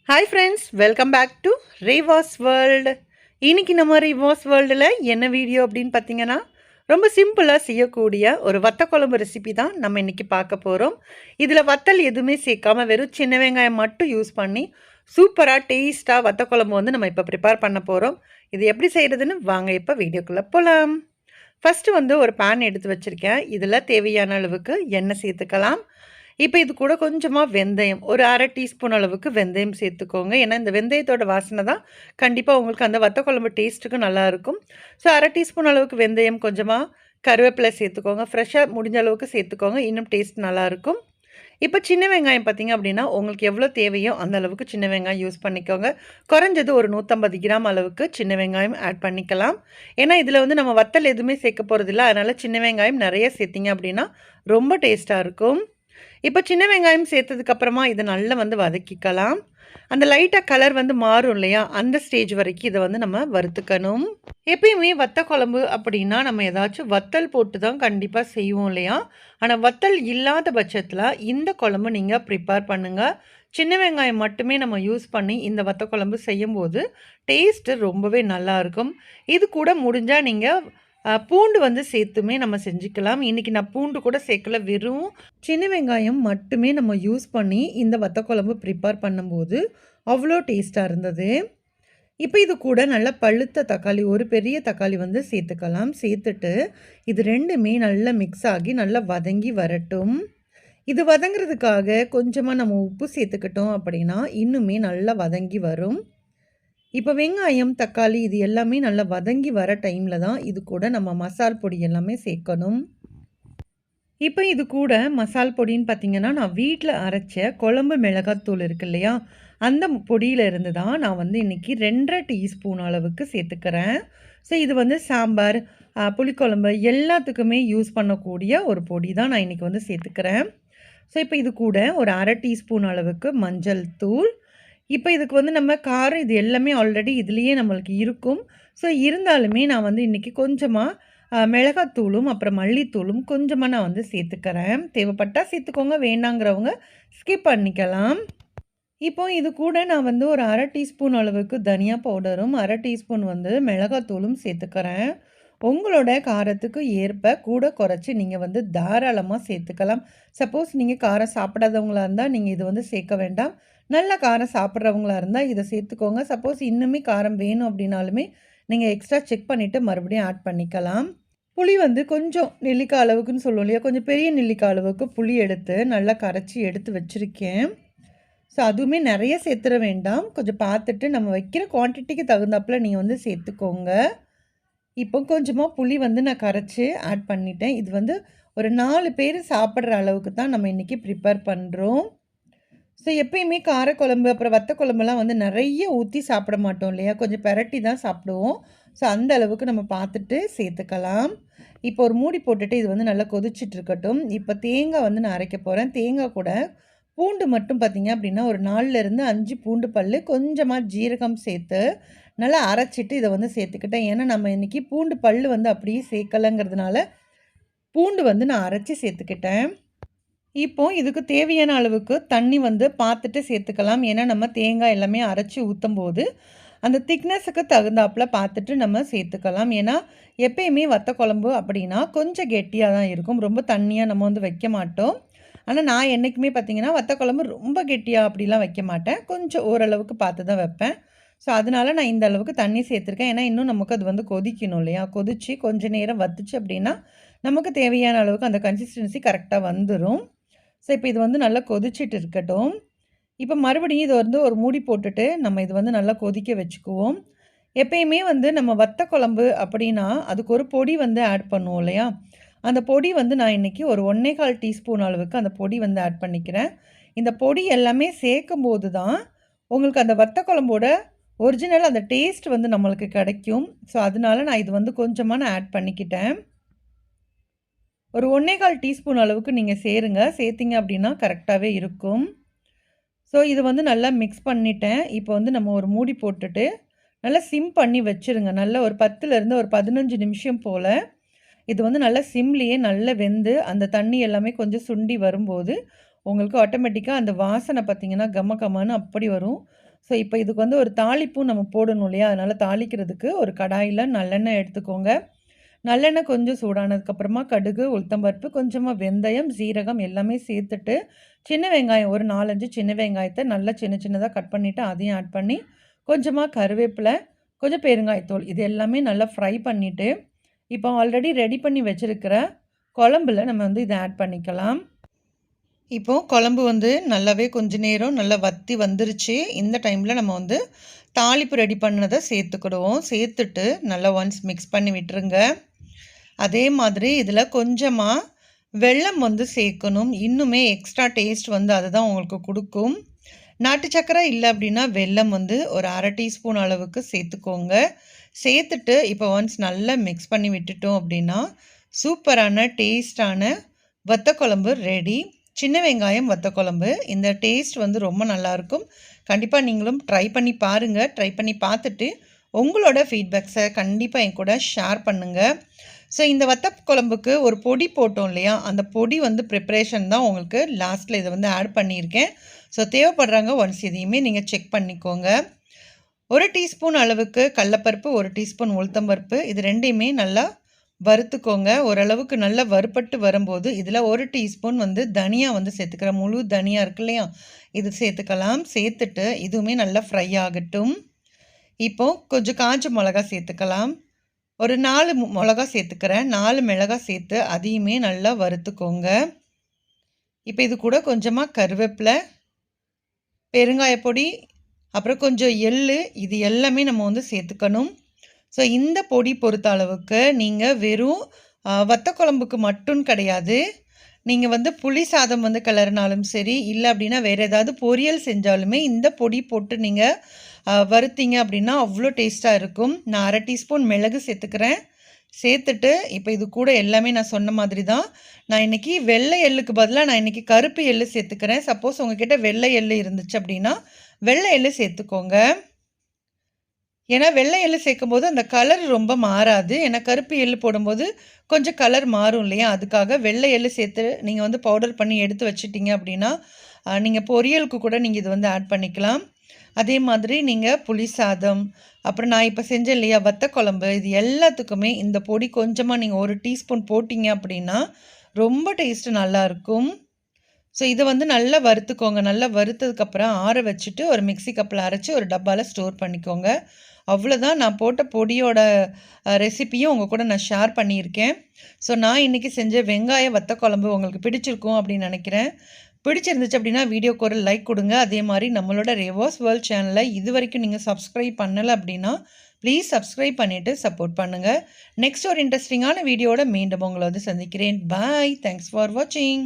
Hi friends, welcome back to Reva's world. இன்னைக்கு நம்ம ரேவாஸ் வேர்ல்டில் என்ன வீடியோ அப்படின்னு பார்த்தீங்கன்னா, ரொம்ப சிம்பிளாக செய்யக்கூடிய ஒரு வத்த குழம்பு ரெசிபி தான் நம்ம இன்றைக்கி பார்க்க போகிறோம். இதில் வத்தல் எதுவுமே சேர்க்காம வெறும் சின்ன வெங்காயம் மட்டும் யூஸ் பண்ணி சூப்பராக டேஸ்ட்டாக வத்த குழம்பு வந்து நம்ம இப்போ ப்ரிப்பேர் பண்ண போகிறோம். இது எப்படி செய்கிறதுன்னு வாங்க இப்போ வீடியோக்குள்ளே போகலாம். ஃபஸ்ட்டு வந்து ஒரு பேன் எடுத்து வச்சுருக்கேன். இதில் தேவையான அளவுக்கு எண்ணெய் சேர்த்துக்கலாம். இப்போ இது கூட கொஞ்சமாக வெந்தயம், ஒரு அரை டீஸ்பூன் அளவுக்கு வெந்தயம் சேர்த்துக்கோங்க. ஏன்னா இந்த வெந்தயத்தோட வாசனை தான் கண்டிப்பாக உங்களுக்கு அந்த வத்த குழம்பு டேஸ்ட்டுக்கு நல்லாயிருக்கும். ஸோ அரை டீஸ்பூன் அளவுக்கு வெந்தயம், கொஞ்சமாக கருவேப்பிலை சேர்த்துக்கோங்க. ஃப்ரெஷ்ஷாக முடிஞ்ச அளவுக்கு சேர்த்துக்கோங்க, இன்னும் டேஸ்ட் நல்லாயிருக்கும். இப்போ சின்ன வெங்காயம் பார்த்திங்க அப்படின்னா உங்களுக்கு எவ்வளோ தேவையோ அந்த அளவுக்கு சின்ன வெங்காயம் யூஸ் பண்ணிக்கோங்க. குறைஞ்சது ஒரு 150 கிராம் அளவுக்கு சின்ன வெங்காயம் ஆட் பண்ணிக்கலாம். ஏன்னா இதில் வந்து நம்ம வத்தல் எதுவுமே சேர்க்க போகிறதில்ல, அதனால் சின்ன வெங்காயம் நிறைய சேர்த்திங்க அப்படின்னா ரொம்ப டேஸ்ட்டாக இருக்கும். இப்போ சின்ன வெங்காயம் சேர்த்ததுக்கப்புறமா இதை நல்லா வந்து வதக்கிக்கலாம். அந்த லைட்டாக கலர் வந்து மாறும் இல்லையா, அந்த ஸ்டேஜ் வரைக்கும் இதை வந்து நம்ம வறுத்துக்கணும். எப்பயுமே வத்த குழம்பு அப்படின்னா நம்ம ஏதாச்சும் வத்தல் போட்டு தான் கண்டிப்பாக செய்வோம் இல்லையா. ஆனால் வத்தல் இல்லாத பட்சத்தில் இந்த குழம்பு நீங்கள் ப்ரிப்பேர் பண்ணுங்கள். சின்ன வெங்காயம் மட்டுமே நம்ம யூஸ் பண்ணி இந்த வத்த குழம்பு செய்யும்போது டேஸ்ட்டு ரொம்பவே நல்லாயிருக்கும். இது கூட முடிஞ்சால் நீங்கள் பூண்டு வந்து சேர்த்துமே நம்ம செஞ்சுக்கலாம். இன்றைக்கி நான் பூண்டு கூட சேர்க்கல, வெறும் சின்ன வெங்காயம் மட்டுமே நம்ம யூஸ் பண்ணி இந்த வத்த குழம்பு ப்ரிப்பேர் பண்ணும்போது அவ்வளோ டேஸ்ட்டாக இருந்தது. இப்போ இது கூட நல்லா பழுத்த தக்காளி, ஒரு பெரிய தக்காளி வந்து சேர்த்துக்கலாம். சேர்த்துட்டு இது ரெண்டுமே நல்லா மிக்ஸ் ஆகி நல்லா வதங்கி வரட்டும். இது வதங்கிறதுக்காக கொஞ்சமாக நம்ம உப்பு சேர்த்துக்கிட்டோம் அப்படின்னா இன்னுமே நல்லா வதங்கி வரும். இப்போ வெங்காயம், தக்காளி இது எல்லாமே நல்லா வதங்கி வர டைமில் தான் இது கூட நம்ம மசால் பொடி எல்லாமே சேர்க்கணும். இப்போ இது கூட மசால் பொடின்னு பார்த்திங்கன்னா, நான் வீட்டில் அரைச்ச குழம்பு மிளகாத்தூள் இருக்கு இல்லையா, அந்த பொடியில் இருந்து தான் நான் வந்து இன்றைக்கி 2.5 டீஸ்பூன் அளவுக்கு சேர்த்துக்கிறேன். ஸோ இது வந்து சாம்பார், புளிக்குழம்பு எல்லாத்துக்குமே யூஸ் பண்ணக்கூடிய ஒரு பொடி தான் நான் இன்றைக்கி வந்து சேர்த்துக்கிறேன். ஸோ இப்போ இது கூட ஒரு அரை டீஸ்பூன் அளவுக்கு மஞ்சள் தூள். இப்போ இதுக்கு வந்து நம்ம காரம் இது எல்லாமே ஆல்ரெடி இதுலேயே நம்மளுக்கு இருக்கும். ஸோ இருந்தாலுமே நான் வந்து இன்றைக்கி கொஞ்சமாக மிளகாத்தூளும் அப்புறம் மல்லித்தூளும் கொஞ்சமாக நான் வந்து சேர்த்துக்கிறேன். தேவைப்பட்டால் சேர்த்துக்கோங்க, வேண்டாங்கிறவங்க ஸ்கிப் பண்ணிக்கலாம். இப்போ இது கூட நான் வந்து ஒரு அரை டீஸ்பூன் அளவுக்கு தனியா பவுடரும், அரை டீஸ்பூன் வந்து மிளகாத்தூளும் சேர்த்துக்கிறேன். உங்களோட காரத்துக்கு ஏற்ப கூட குறைச்சி நீங்கள் வந்து தாராளமாக சேர்த்துக்கலாம். சப்போஸ் நீங்கள் காரம் சாப்பிடாதவங்களா இருந்தால் நீங்கள் இது வந்து சேர்க்க வேண்டாம். நல்ல காரம் சாப்பிட்றவங்களா இருந்தால் இதை சேர்த்துக்கோங்க. சப்போஸ் இன்னுமே காரம் வேணும் அப்படின்னாலுமே நீங்கள் எக்ஸ்ட்ரா செக் பண்ணிவிட்டு மறுபடியும் ஆட் பண்ணிக்கலாம். புளி வந்து கொஞ்சம் நெல்லிக்காய் அளவுக்குன்னு சொல்லுவோம் இல்லையா, கொஞ்சம் பெரிய நெல்லிக்காய் அளவுக்கு புளி எடுத்து நல்லா கரைச்சி எடுத்து வச்சுருக்கேன். ஸோ அதுவுமே நிறைய சேர்த்துற வேண்டாம். கொஞ்சம் பார்த்துட்டு நம்ம வைக்கிற குவான்டிட்டிக்கு தகுந்தாப்புல நீங்கள் வந்து சேர்த்துக்கோங்க. இப்போ கொஞ்சமாக புளி வந்து நான் கரைச்சி ஆட் பண்ணிட்டேன். இது வந்து ஒரு 4 பேர் சாப்பிட்ற அளவுக்கு தான் நம்ம இன்றைக்கி ப்ரிப்பேர் பண்ணுறோம். ஸோ எப்பயுமே காரக்குழம்பு அப்புறம் வத்த குழம்புலாம் வந்து நிறைய ஊற்றி சாப்பிட மாட்டோம் இல்லையா, கொஞ்சம் பெரட்டி தான் சாப்பிடுவோம். ஸோ அந்த அளவுக்கு நம்ம பார்த்துட்டு சேர்த்துக்கலாம். இப்போ ஒரு மூடி போட்டுட்டு இது வந்து நல்லா கொதிச்சிட்டு இருக்கட்டும். இப்போ தேங்காய் வந்து நான் அரைக்க போகிறேன். தேங்காய் கூட பூண்டு மட்டும் பார்த்திங்க அப்படின்னா ஒரு 4லேருந்து 5 பூண்டு பல், கொஞ்சமாக ஜீரகம் சேர்த்து நல்லா அரைச்சிட்டு இதை வந்து சேர்த்துக்கிட்டேன். ஏன்னா நம்ம இன்றைக்கி பூண்டு பல் வந்து அப்படியே சேர்க்கலைங்கிறதுனால பூண்டு வந்து நான் அரைச்சி சேர்த்துக்கிட்டேன். இப்போது இதுக்கு தேவையான அளவுக்கு தண்ணி வந்து பார்த்துட்டு சேர்த்துக்கலாம். ஏன்னா நம்ம தேங்காய் எல்லாமே அரைச்சி ஊற்றும் போது அந்த திக்னஸுக்கு தகுந்தாப்பில் பார்த்துட்டு நம்ம சேர்த்துக்கலாம். ஏன்னா எப்பயுமே வத்த குழம்பு அப்படின்னா கொஞ்சம் கெட்டியாக தான் இருக்கும், ரொம்ப தண்ணியாக நம்ம வந்து வைக்க மாட்டோம். ஆனால் நான் என்றைக்குமே பார்த்திங்கன்னா வத்த குழம்பு ரொம்ப கெட்டியாக அப்படிலாம் வைக்க மாட்டேன், கொஞ்சம் ஓரளவுக்கு பார்த்து தான் வைப்பேன். ஸோ அதனால் நான் இந்த அளவுக்கு தண்ணி சேர்த்துருக்கேன். ஏன்னா இன்னும் நமக்கு அது வந்து கொதிக்கணும் இல்லையா, கொதித்து கொஞ்சம் நேரம் வத்துச்சு அப்படின்னா நமக்கு தேவையான அளவுக்கு அந்த கன்சிஸ்டன்சி கரெக்டாக வந்துடும். ஸோ இப்போ இது வந்து நல்லா கொதிச்சிட்டு இருக்கட்டும். இப்போ மறுபடியும் இது வந்து ஒரு மூடி போட்டுட்டு நம்ம இது வந்து நல்லா கொதிக்க வச்சுக்குவோம். எப்பயுமே வந்து நம்ம வத்த குழம்பு அப்படின்னா அதுக்கு ஒரு பொடி வந்து ஆட் பண்ணுவோம் இல்லையா, அந்த பொடி வந்து நான் இன்றைக்கி ஒரு 1.25 டீஸ்பூன் அளவுக்கு அந்த பொடி வந்து ஆட் பண்ணிக்கிறேன். இந்த பொடி எல்லாமே சேர்க்கும்போது தான் உங்களுக்கு அந்த வத்த குழம்போட ஒரிஜினல் அந்த டேஸ்ட் வந்து நம்மளுக்கு கிடைக்கும். ஸோ அதனால நான் இது வந்து கொஞ்சமாக நான் ஆட் பண்ணிக்கிட்டேன். ஒரு 1.25 டீஸ்பூன் அளவுக்கு நீங்கள் சேருங்க, சேர்த்திங்க அப்படின்னா கரெக்டாகவே இருக்கும். ஸோ இது வந்து நல்லா மிக்ஸ் பண்ணிட்டேன். இப்போ வந்து நம்ம ஒரு மூடி போட்டுட்டு நல்லா சிம் பண்ணி வச்சுருங்க. நல்லா ஒரு 10லேருந்து ஒரு 15 நிமிஷம் போல் இது வந்து நல்லா சிம்லேயே நல்லா வெந்து அந்த தண்ணி எல்லாமே கொஞ்சம் சுண்டி வரும்போது உங்களுக்கு ஆட்டோமேட்டிக்காக அந்த வாசனை பார்த்திங்கன்னா கம கமன்னு அப்படி வரும். ஸோ இப்போ இதுக்கு வந்து ஒரு தாளிப்பும் நம்ம போடணும் இல்லையா? அதனால் தாளிக்கிறதுக்கு ஒரு கடாயில் நல்லெண்ணெய் எடுத்துக்கோங்க. நல்லெண்ணெய் கொஞ்சம் சூடானதுக்கப்புறமா கடுகு, உளுத்தம்பருப்பு, கொஞ்சமாக வெந்தயம், சீரகம் எல்லாமே சேர்த்துட்டு, சின்ன வெங்காயம் ஒரு 4, 5 சின்ன வெங்காயத்தை நல்லா சின்ன சின்னதாக கட் பண்ணிவிட்டு அதையும் ஆட் பண்ணி, கொஞ்சமாக கருவேப்பிலை, கொஞ்சம் பெருங்காயத்தூள் இது எல்லாமே நல்லா ஃப்ரை பண்ணிவிட்டு, இப்போ ஆல்ரெடி ரெடி பண்ணி வச்சுருக்கிற குழம்புல நம்ம வந்து இதை ஆட் பண்ணிக்கலாம். இப்போது குழம்பு வந்து நல்லாவே கொஞ்ச நேரம் நல்லா வற்றி வந்துருச்சு. இந்த டைமில் நம்ம வந்து தாளிப்பு ரெடி பண்ணதை சேர்த்துக்கிடுவோம். சேர்த்துட்டு நல்லா ஒன்ஸ் மிக்ஸ் பண்ணி விட்டுருங்க. அதே மாதிரி இதில் கொஞ்சமாக வெல்லம் வந்து சேர்க்கணும். இன்னுமே எக்ஸ்ட்ரா டேஸ்ட் வந்து அதுதான் உங்களுக்கு கொடுக்கும். நாட்டு சர்க்கரை இல்லை அப்படின்னா வெல்லம் வந்து ஒரு 1/2 டீஸ்பூன் அளவுக்கு சேர்த்துக்கோங்க. சேர்த்துட்டு இப்போ ஒன்ஸ் நல்லா மிக்ஸ் பண்ணி விட்டுட்டோம் அப்படின்னா சூப்பரான டேஸ்டான வத்தக்குழம்பு ரெடி. சின்ன வெங்காயம் வத்தக்குழம்பு. இந்த டேஸ்ட் வந்து ரொம்ப நல்லாயிருக்கும். கண்டிப்பாக நீங்களும் ட்ரை பண்ணி பாருங்கள். ட்ரை பண்ணி பார்த்துட்டு உங்களோட ஃபீட்பேக்ஸை கண்டிப்பாக என் கூட ஷேர் பண்ணுங்கள். ஸோ இந்த வத்தக்குழம்புக்கு ஒரு பொடி போட்டோம் இல்லையா, அந்த பொடி வந்து ப்ரிப்ரேஷன் தான் உங்களுக்கு லாஸ்ட்டில் இதை வந்து ஆட் பண்ணியிருக்கேன். ஸோ தேவைப்படுறாங்க ஒன்ஸ் இதையுமே நீங்கள் செக் பண்ணிக்கோங்க. 1 டீஸ்பூன் அளவுக்கு கடலப்பருப்பு, 1 டீஸ்பூன் உளுத்தம்பருப்பு இது ரெண்டையுமே நல்லா வறுத்துக்கோங்க. ஓரளவுக்கு நல்லா வறுபட்டு வரும்போது இதில் 1 டீஸ்பூன் வந்து தனியா வந்து சேர்த்துக்கிறேன். முழு தனியா இருக்கு இல்லையா, இது சேர்த்துக்கலாம். சேர்த்துட்டு இதுவுமே நல்லா ஃப்ரை ஆகட்டும். இப்போது கொஞ்சம் காஞ்ச மிளகா சேர்த்துக்கலாம். ஒரு 4 மிளகா சேர்த்துக்கிறேன். 4 மிளகாய் சேர்த்து அதையுமே நல்லா வறுத்துக்கோங்க. இப்போ இது கூட கொஞ்சமாக கருவேப்பிலை, பெருங்காயப்பொடி, அப்புறம் கொஞ்சம் எள்ளு இது எல்லாமே நம்ம வந்து சேர்த்துக்கணும். ஸோ இந்த பொடி பொறுத்த அளவுக்கு நீங்கள் வெறும் வத்தக்குழம்புக்கு மட்டும் கிடையாது, நீங்கள் வந்து புளி சாதம் வந்து கிளறினாலும் சரி, இல்லை அப்படின்னா வேறு ஏதாவது பொரியல் செஞ்சாலுமே இந்த பொடி போட்டு நீங்கள் வறுத்தீங்க அப்படின்னா அவ்வளோ டேஸ்ட்டாக இருக்கும். நான் 1/2 டீஸ்பூன் மிளகு சேர்த்துக்கிறேன். சேர்த்துட்டு இப்போ இது கூட எல்லாமே நான் சொன்ன மாதிரி தான். நான் இன்றைக்கி வெள்ளை எள்ளுக்கு பதிலாக நான் இன்றைக்கி கருப்பு எள்ளு சேர்த்துக்கிறேன். சப்போஸ் உங்ககிட்ட வெள்ளை எள்ளு இருந்துச்சு அப்படின்னா வெள்ளை எள்ளு சேர்த்துக்கோங்க. ஏன்னா வெள்ளை எள்ளு சேர்க்கும்போது அந்த கலர் ரொம்ப மாறாது. ஏன்னா கருப்பு எள்ளு போடும்போது கொஞ்சம் கலர் மாறும் இல்லையா, அதுக்காக வெள்ளை எள்ளு சேர்த்து நீங்கள் வந்து பவுடர் பண்ணி எடுத்து வச்சுட்டிங்க அப்படின்னா நீங்கள் பொரியலுக்கு கூட நீங்கள் இது வந்து ஆட் பண்ணிக்கலாம். அதே மாதிரி நீங்கள் புளி சாதம், அப்புறம் நான் இப்போ செஞ்சேன் இல்லையா வத்தக்குழம்பு, இது எல்லாத்துக்குமே இந்த பொடி கொஞ்சமாக நீங்கள் 1 டீஸ்பூன் போட்டிங்க அப்படின்னா ரொம்ப டேஸ்ட்டு நல்லாயிருக்கும். ஸோ இதை வந்து நல்லா வறுத்துக்கோங்க. நல்லா வறுத்ததுக்கப்புறம் ஆற வச்சுட்டு ஒரு மிக்ஸி கப்பில் அரைச்சி ஒரு டப்பாவில் ஸ்டோர் பண்ணிக்கோங்க. அவ்வளோதான். நான் போட்ட பொடியோட ரெசிப்பியும் உங்கள் கூட நான் ஷேர் பண்ணியிருக்கேன். ஸோ நான் இன்றைக்கி செஞ்ச வெங்காய வத்தக்குழம்பு உங்களுக்கு பிடிச்சிருக்கும் அப்படின்னு நினைக்கிறேன். பிடிச்சிருந்துச்சு அப்படின்னா வீடியோக்கு ஒரு லைக் கொடுங்க. அதே மாதிரி நம்மளோட ரேவாஸ் வேர்ல்ட் சேனலை இது வரைக்கும் நீங்கள் சப்ஸ்கிரைப் பண்ணலை அப்படின்னா ப்ளீஸ் சப்ஸ்கிரைப் பண்ணிவிட்டு சப்போர்ட் பண்ணுங்கள். நெக்ஸ்ட் ஒரு இன்ட்ரெஸ்டிங்கான வீடியோட மீண்டும் உங்களை வந்து சந்திக்கிறேன். பாய். தேங்க்ஸ் ஃபார் வாட்சிங்.